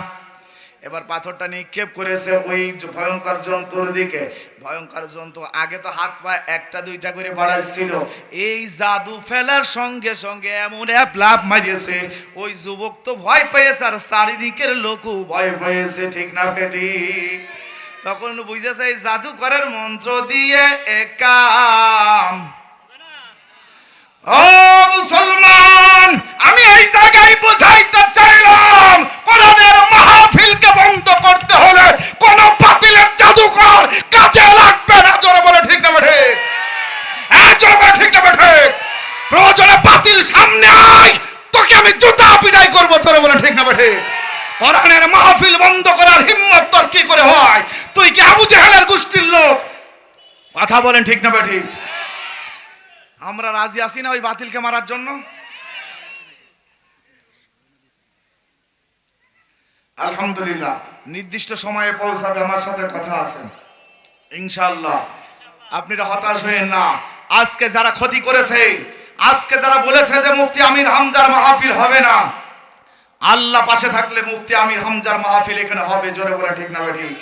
এবার পাথরটা নিক্ষেপ করেছে ওই ভয়ঙ্কর জন্তুর দিকে। ভয়ঙ্কর জন্তু আগে তো হাত পা একটা দুইটা করে বাড়াচ্ছিল, এই জাদু ফেলার সঙ্গে সঙ্গে এমন এক লাফ মারিয়েছে, ওই যুবক তো ভয় পেয়েছে আর চারিদিকের লোকও ভয় পেয়েছে। ঠিক না বেঠিক? তখন বুঝেছে এই জাদুকরের মন্ত্র দিয়ে একাম। ও মুসলমান, আমি এই জায়গায় বোঝাইতে চাইলাম, কোরআনের মাহফিলকে বন্ধ করতে হলে কোন বাতিলের জাদুকর কাজে লাগবে না। জোরে বলে ঠিক না বেঠিক? জোরে বলে ঠিক না বেঠিক? প্রয়োজনে বাতিল সামনে আয়, তোকে আমি জুতা পিটাই করবো। জোরে বলে ঠিক না বেঠিক? কোরআনের মাহফিল বন্ধ করার হিম্মত তোর কি করে হয়? তুই কি আবু জেহেলের গোষ্ঠীর লোক? কথা বলেন ঠিক না বেঠিক? আমরা রাজি আছি না ওই বাতিলকে মারার জন্য? আলহামদুলিল্লাহ, নির্দিষ্ট সময়ে পৌঁছাবে, আমার সাথে কথা আছে ইনশাআল্লাহ। আপনারা হতাশ হয়েন না। আজকে যারা ক্ষতি করেছে, আজকে যারা বলেছে যে মুফতি আমির হামজার মাহফিল হবে না, আল্লাহ পাশে থাকলে মুফতি আমির হামজার মাহফিল এখানে হবে। জোরে বলে ঠিক না বেঠিক?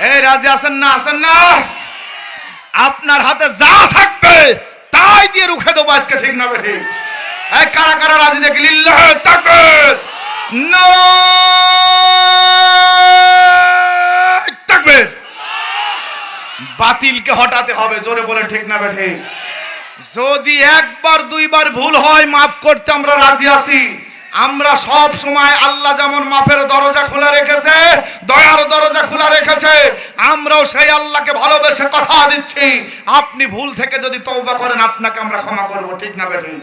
এই রাজি আছেন না? আছেন না? আপনার হাতে যা থাকবে তাই দিয়ে রুখে দেবো আজকে। ঠিক না বেঠিক? এই কারা কারা রাজি দেখি লিল্লাহ তাকবীর, নারায়ে তাকবীর। বাতিলকে হটাতে হবে। জোরে বলে ঠিক না বেঠিক? যদি একবার দুইবার ভুল হয় মাফ করতে আমরা রাজি আছি। আমরা সব সময় আল্লাহ যেমন মাফের দরজা খোলা রেখেছে, দয়ার দরজা খোলা রেখেছে, আমরাও সেই আল্লাহকে ভালোবেসে কথা দিচ্ছি, আপনি ভুল থেকে যদি তওবা করেন আপনাকে আমরা ক্ষমা করব। ঠিক না বেঠিক?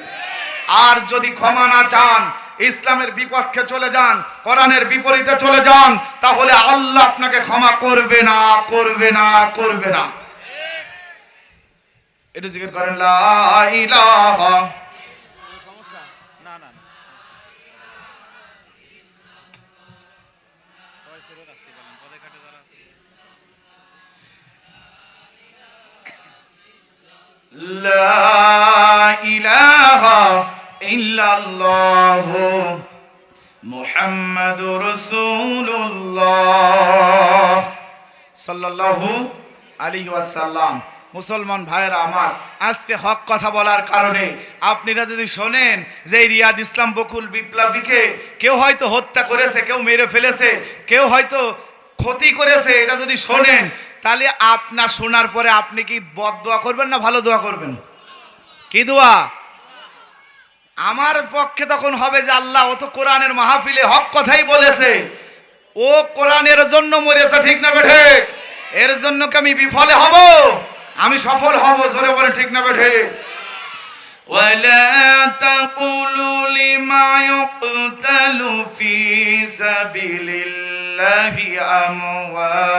আর যদি ক্ষমা না চান, ইসলামের বিপক্ষে চলে যান, কোরআনের বিপরীতে চলে যান, তাহলে আল্লাহ আপনাকে ক্ষমা করবে না, করবে না, করবে না। এটা জিকির করেন, লা ইলাহা। লা ইলাহা ইল্লাল্লাহ মুহাম্মাদুর রাসূলুল্লাহ সাল্লাল্লাহু আলাইহি ওয়াসাল্লাম। মুসলমান ভাইয়েরা আমার, আজকে হক কথা বলার কারণে আপনারা যদি শোনেন যে রিয়াদ ইসলাম বকুল বিপ্লবীকে কেউ হয়তো হত্যা করেছে, কেউ মেরে ফেলেছে, কেউ হয়তো ক্ষতি করেছে, এটা যদি শোনেন তাহলে আপনার শোনার পরে আপনি কি বদদোয়া করবেন না ভালো দোয়া করবেন? কি দোয়া? আমার পক্ষে তখন হবে যে আল্লাহ ও তো কোরআনের মাহফিলে হক কথাই বলেছে, ও কোরআনের জন্য মরেছে, ঠিক না বেঠে? এর জন্য কি আমি বিফলে হব? আমি সফল হব, জোরে বলে ঠিক না বেঠে? ওয়ালা তাকুলু লিমা ইউকতালু ফি সাবিলিল্লাহি আমওয়াত।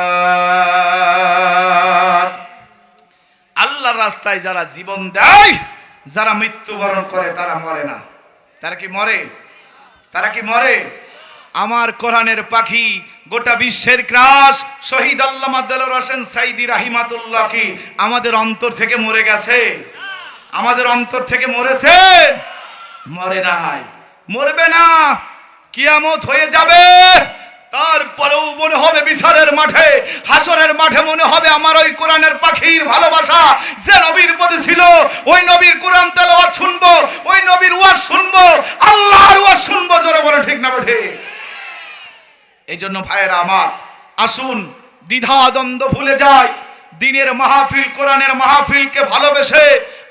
আল্লাহর রাস্তায় যারা জীবন দেয়, যারা মৃত্যুবরণ করে তারা মরে না। তারা কি মরে? তারা কি মরে? আমার কোরআনের পাখি, গোটা বিশ্বের ক্রাশ শহীদ আল্লামা দেলোয়ার হোসেন সাইদি রাহিমাতুল্লাহ কি আমাদের অন্তর থেকে মরে গেছে? আমাদের অন্তর থেকে মরেছে? মরে নাই, মরবে না। কিয়ামত হয়ে যাবে, তারপরেও মনে হবে বিচারের মাঠে, হাসরের মাঠে মনে হবে আমার ওই কোরআনের পাখির ভালোবাসা যে নবীর প্রতি ছিল। ওই নবীর কোরআন তেলাওয়াত শুনবো, ওই নবীর ওয়াজ শুনবো, আল্লাহর ওয়াজ শুনবো, জোরে বলে ঠিক না বেঠে? এই জন্য ভাইয়েরা আমার, আসুন দ্বিধা দ্বন্দ্ব ভুলে যাই, দিনের মাহফিল, কোরআনের মাহফিলকে ভালোবেসে,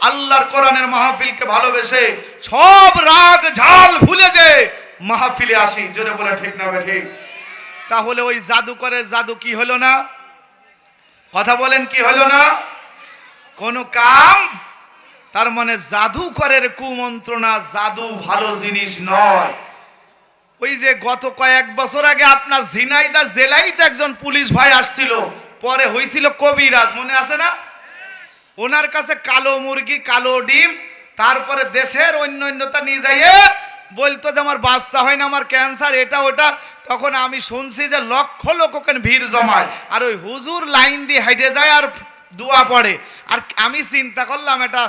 আল্লাহর কোরআনের মাহফিলকে ভালোবেসে সব রাগ ঝাল ভুলে যে মাহফিলে আসি, জোরে বলে ঠিক না বেঠে? তাহলে ওই জাদুকরের জাদু কি হলো না? কথা বলেন, কি হলো না? কোন কাম। তার মানে জাদুকরের কুমন্ত্রণা, জাদু ভালো জিনিস নয়। ওই যে গত কয়েক বছর আগে আপনার ঝিনাইদহ জেলায় তো একজন পুলিশ ভাই আসছিল, পরে হয়েছিল কবিরাজ, মনে আছে না? ওনার কাছে কালো মুরগি, কালো ডিম, তারপরে দেশের অন্যান্যতা নিয়ে যাইয়ে বলতো যে আমার বাচ্চা হয় না, আমার ক্যান্সার, এটা ওটা। তখন আমি শুনছি যে লক্ষ লোক ওখানে ভিড় জমায়, আর ওই হুজুর লাইন দিয়ে হেঁটে যায় আর দোয়া পড়ে। আর আমি চিন্তা করলাম এটা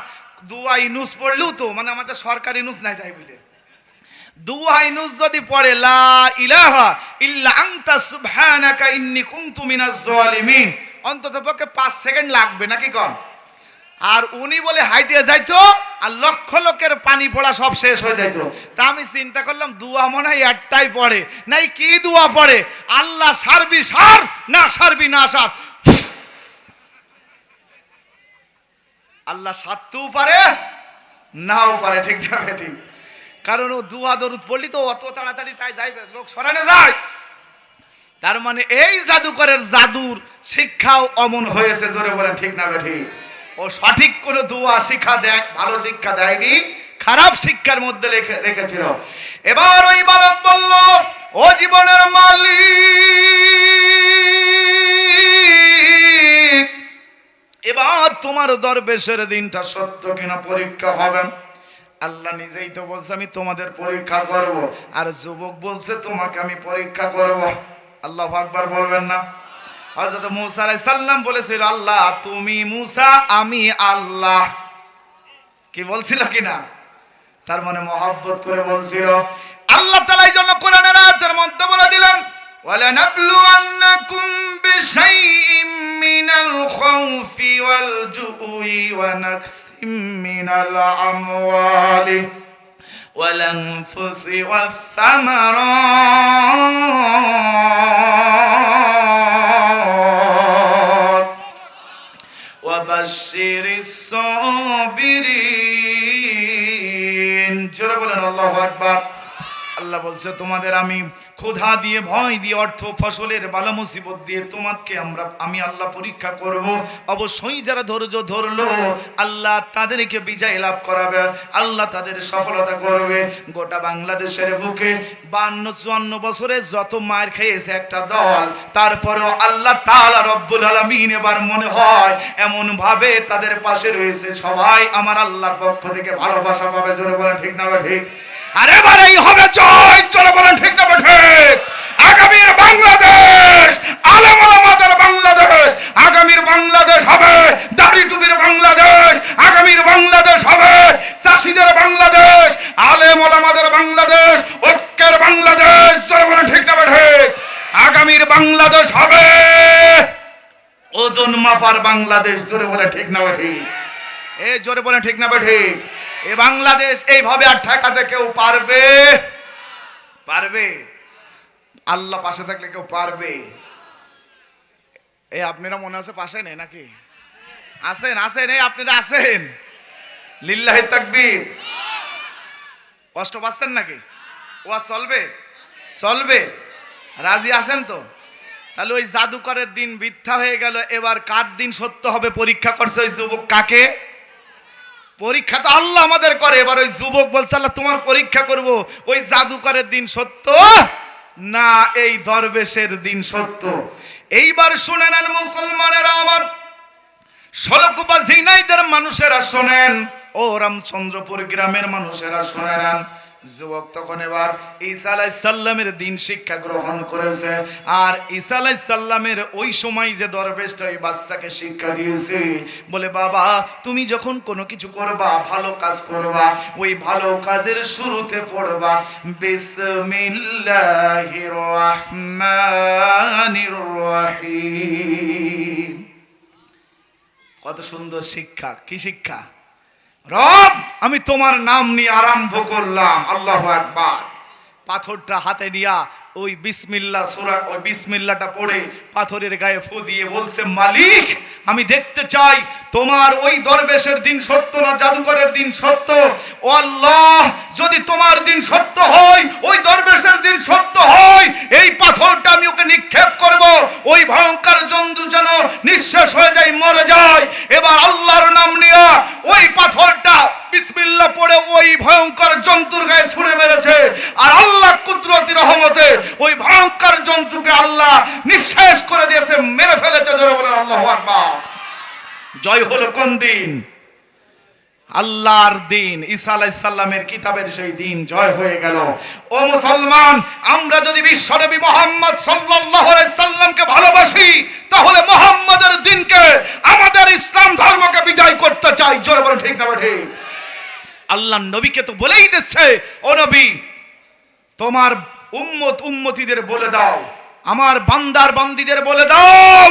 দোয়া ইনুস পড়লেও তো, মানে আমাদের সরকারি ইনুস নাই, তাই বুঝে দোয়া ইনুস যদি পড়ে লা ইলাহা ইল্লা আনতা সুবহানাকা ইন্নী কুনতু মিনাজ জালিমিন, অন্তত পক্ষে 5 সেকেন্ড লাগবে নাকি কম? আর উনি বলে হাইটে যাইতো আর লক্ষ লোকের পানি পড়া সব শেষ হয়ে যাইতো। তা আমি চিন্তা করলাম দোয়া মনে হয় একটাই পড়ে, নাই কি দোয়া পড়ে? আল্লাহ সারবি সার, না সারবি না সার। আল্লাহ সারতেও পারে, নাও পারে, ঠিক না ঠিক? কারণ ও দোয়া দরুদ পড়লি তো অত তাড়াতাড়ি তাই যাই লোক সরানো যায়। তার মানে এই জাদুকরের জাদুর শিক্ষাও অমন হয়েছে, জোরে বলেন ঠিক না ঠিক? ও সঠিক কোন দোয়া শিক্ষা দেয়, ভালো শিক্ষা দেয়নি, খারাপ শিক্ষার মধ্যে রেখেছিল। এবার ওই বালক বলল, ও জীবনের মালিক, এবার তোমার দরবেশের দিনটা সত্য কিনা পরীক্ষা হবে। আল্লাহ নিজেই তো বলছে আমি তোমাদের পরীক্ষা করব, আর যুবক বলছে তোমাকে আমি পরীক্ষা করব। আল্লাহু আকবার বলবেন না? হযরত মূসা আলাইহিস সালাম বলেছিল আল্লাহ তুমি মূসা, আমি আল্লাহ। কি বলছিল কিনা? তার মানে মহব্বত করে বলছিল। আল্লাহ তাআলা এই জন্য কোরআনের আয়াতের মধ্যে বলে দিলেন, ওয়ালা নাবলুওয়ান্নাকুম বিশাইইম মিনাল খাউফি ওয়াল জুই ওয়া নাকসিম মিনাল আমওয়ালি ওয়াল আনফুসি ওয়াস সামারাত ওয়া বাশশিরিস সাবিরিন। জোরে বলেন আল্লাহু আকবার। আল্লাহ বলছে তোমাদের আমি ক্ষুধা দিয়ে, ভয় দিয়ে, অর্থ ফসলের বালা মুসিবত দিয়ে তোমাকে আমি আল্লাহ পরীক্ষা করব। অবশ্যই যারা ধৈর্য ধরলো আল্লাহ তাদেরকে বিজয় লাভ করাবে, আল্লাহ তাদের সফলতা করবে। গোটা বাংলাদেশের বুকে 52-54 বছরে যত মার খেয়েছে একটা দল, তারপরেও আল্লাহ তাআলা রব্বুল আলামিন এবার মনে হয় এমন ভাবে তাদের পাশে রয়েছে, সবাই আমার আল্লাহর পক্ষ থেকে ভালোবাসা পাবে। জোরে বলেন ঠিক না ঠিক? আর এবারেই হবে জয়, চলে বলেন ঠিক না ঠিক? আগামীর বাংলাদেশ আলেম ওলামাদের বাংলাদেশ। আগামীর বাংলাদেশ হবে দাড়ি টুপির বাংলাদেশ, আগামীর বাংলাদেশ হবে চাষীদের বাংলাদেশ, আলেম ওলামাদের বাংলাদেশ, ঐক্যের বাংলাদেশ। জোরে বলেন ঠিক না ঠিক? আগামীর বাংলাদেশ হবে ওজন মাপার বাংলাদেশ। জোরে বলে ঠিক না ঠিক? এই জোরে বলে ঠিক না ঠিক? এই বাংলাদেশ এইভাবে আর ঠেকাতে কেউ পারবে? পারবে? আল্লাহ পাশে থাকলে কেউ পারবে? এই আপনারা মনে আছে পাশে নেই নাকি? আছেন আছেন, এই আপনারা আছেন। লিল্লাহি তাকবীর। কষ্ট পাচ্ছেন নাকি? ওয়াজ চলবে? চলবে? রাজি আছেন তো? তাহলে ওই জাদুকরের দিন মিথ্যা হয়ে গেল, এবার কার দিন সত্য হবে? পরীক্ষা করছে ওই যুবক। কাকে পরীক্ষা? তো আল্লাহ আমাদের করে। এবার ওই যুবক বলছে আল্লাহ তোমার পরীক্ষা করব, ওই জাদুকরের দিন সত্য না এই দরবেশের দিন সত্য? এইবার শুনে নেন মুসলমানেরা আমার, শোলকুপা ঝিনাইদের মানুষেরা শোনেন, ও রামচন্দ্রপুর গ্রামের মানুষেরা শুনে নেন। যুবক তখন এবার ঈসা আলাইহিস সালামের দিন শিক্ষা গ্রহণ করেছে। আর ঈসা আলাইহিস সালামের ওই সময় যে দরবেশটা ওই বাচ্চাকে শিক্ষা দিয়েছে, বলে বাবা তুমি যখন কোনো কিছু করবা, ভালো কাজ করবা, ওই ভালো কাজের শুরুতে পড়বা বিসমিল্লাহির রহমানির রহিম। কত সুন্দর শিক্ষা! কি শিক্ষা? রব আমি তোমার নাম নিয়ে আরম্ভ করলাম, আল্লাহু আকবার। পাথরটা হাতে নিয়া ওই বিসমিল্লাহ সূরা, ওই বিসমিল্লাহটা পড়ে পাথরের গায়ে ফু দিয়ে বলছে মালিক আমি দেখতে চাই তোমার ওই দরবেশের দিন সত্য না জাদুকরের দিন সত্য। ও আল্লাহ যদি তোমার দিন সত্য হয়, ওই দরবেশের দিন সত্য হয়, এই পাথরটা আমি ওকে নিক্ষেপ করব, ওই ভয়ঙ্কর জন্তু যেন নিঃশেষ হয়ে যায়, মরে যায়। এবার আল্লাহর নাম নিয়ে ওই পাথরটা বিসমিল্লাহ পড়ে ওই ভয়ঙ্কর জন্তুর গায়ে ছুঁড়ে মেরেছে। আর আল্লাহ কুদরতি রহমতে ওই ভয়ঙ্কর জন্তুকে আল্লাহ নিঃশেষ করে দিয়েছে, মেরে ফেলেছে। জোরে বলেন আল্লাহু আকবার। জয় হলো কোন দিন? আল্লাহর দিন, ঈসা আলাইহিস সালামের কিতাবের সেই দিন জয় হয়ে গেল। ও মুসলমান, আমরা যদি বিশ্বনবী মুহাম্মদ সাল্লাল্লাহু আলাইহি সাল্লামকে ভালোবাসি, তাহলে মুহাম্মাদের দিনকে, আমাদের ইসলাম ধর্মকে বিজয় করতে চাই। জোরে বলেন ঠিক না ঠিক? আল্লাহর নবীকে তো বলেই দিচ্ছে, ও নবী তোমার উম্মত উম্মতিদের বলে দাও, আমার বান্দার বান্দীদের বলে দাও,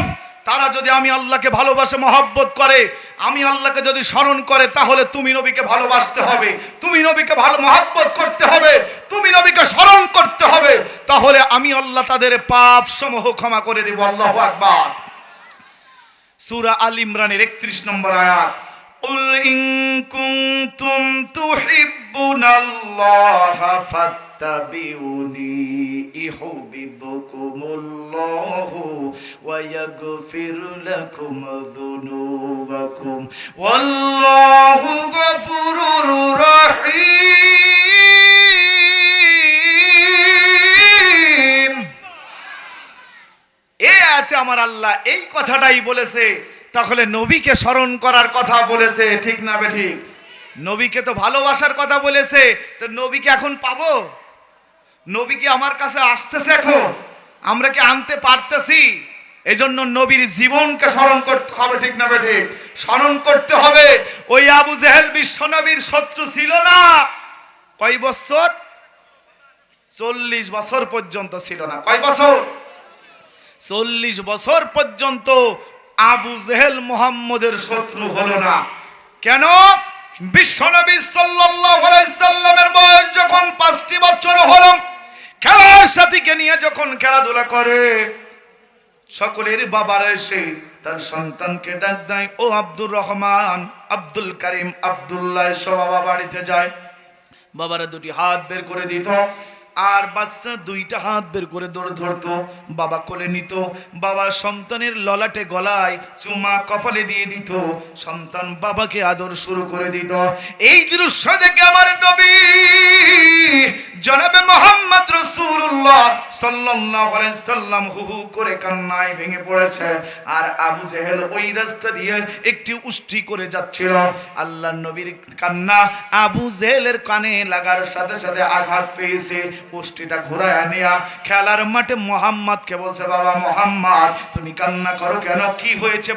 তারা যদি আমি আল্লাহকে ভালোবাসে, মহব্বত করে, আমি আল্লাহকে যদি স্মরণ করে, তাহলে তুমি নবীকে ভালোবাসতে হবে, তুমি নবীকে ভালো মহব্বত করতে হবে, তুমি নবীকে স্মরণ করতে হবে, তাহলে আমি আল্লাহ তাদের পাপ সমূহ ক্ষমা করে দেব। আল্লাহু আকবার। সূরা আল ইমরানের 31 নম্বর আয়াত, কুল ইন কুনতুম তুহিব্বুনাল্লাহা ফাত্তাবিউনি ইউহিব্বুকুমুল্লাহু ওয়া ইয়াগফির লাকুম যুনুবাকুম ওয়াল্লাহু গফুরুর রহিম। এই আয়াতে আমার আল্লাহ এই কথাটাই বলেছে, তাহলে নবীকে স্মরণ করার কথা বলেছে, ঠিক না বেঠিক? নবীকে তো ভালোবাসার কথা বলেছে, তো নবীকে এখন পাবো? নবী কি আমার কাছে আসতেছে এখন? আমরা কি আনতে পারতেছি? এজন্য নবীর জীবনকে স্মরণ করতে হবে, ঠিক না বেঠিক? স্মরণ করতে হবে। ওই আবু জেহেল বিশ্ব নবীর শত্রু ছিল না? কয় বছর? 40 বছর পর্যন্ত ছিল না। কয় বছর? 40 বছর পর্যন্ত আবু জেহেল মুহাম্মদের শত্রু হলো না। কেন? বিশ্বনবী সাল্লাল্লাহু আলাইহি সাল্লামের বয়স যখন 5টি বছর হলো, খেলার সাথীকে নিয়ে যখন খেলাধুলা করে, সকলের বাবার এসে তার সন্তানকে ডাক দেয়, ও আব্দুর রহমান, আব্দুল করিম, আব্দুল্লাহ, সব বাবা বাড়িতে যায়। বাবারা দুটি হাত বের করে দিত, আর বাচ্চা দুইটা হাত বের করে দৌড় ধরতো, বাবা কোলে নিত, বাবা সন্তানের ললাটে গলায় চুমা কপালে দিয়ে দিত, সন্তান বাবাকে আদর শুরু করে দিত। এই দৃশ্য দেখে আমার নবী জনাবে মুহাম্মদ রাসূলুল্লাহ সাল্লাল্লাহু আলাইহি সাল্লাম হু হু করে কান্নায় ভেঙে পড়েছে। আর আবু জেহেল ওই রাস্তা দিয়ে একটি উষ্টি করে যাচ্ছিল। আল্লাহর নবীর কান্না আবু জেহেলের কানে লাগার সাথে সাথে আঘাত পেয়েছে। উষ্টিটা ঘোরায় আনিয়া খেলার মাঠে মোহাম্মদকে বলছে, বাবা মোহাম্মদ তুমি কান্না করো কেন, কি হয়েছে?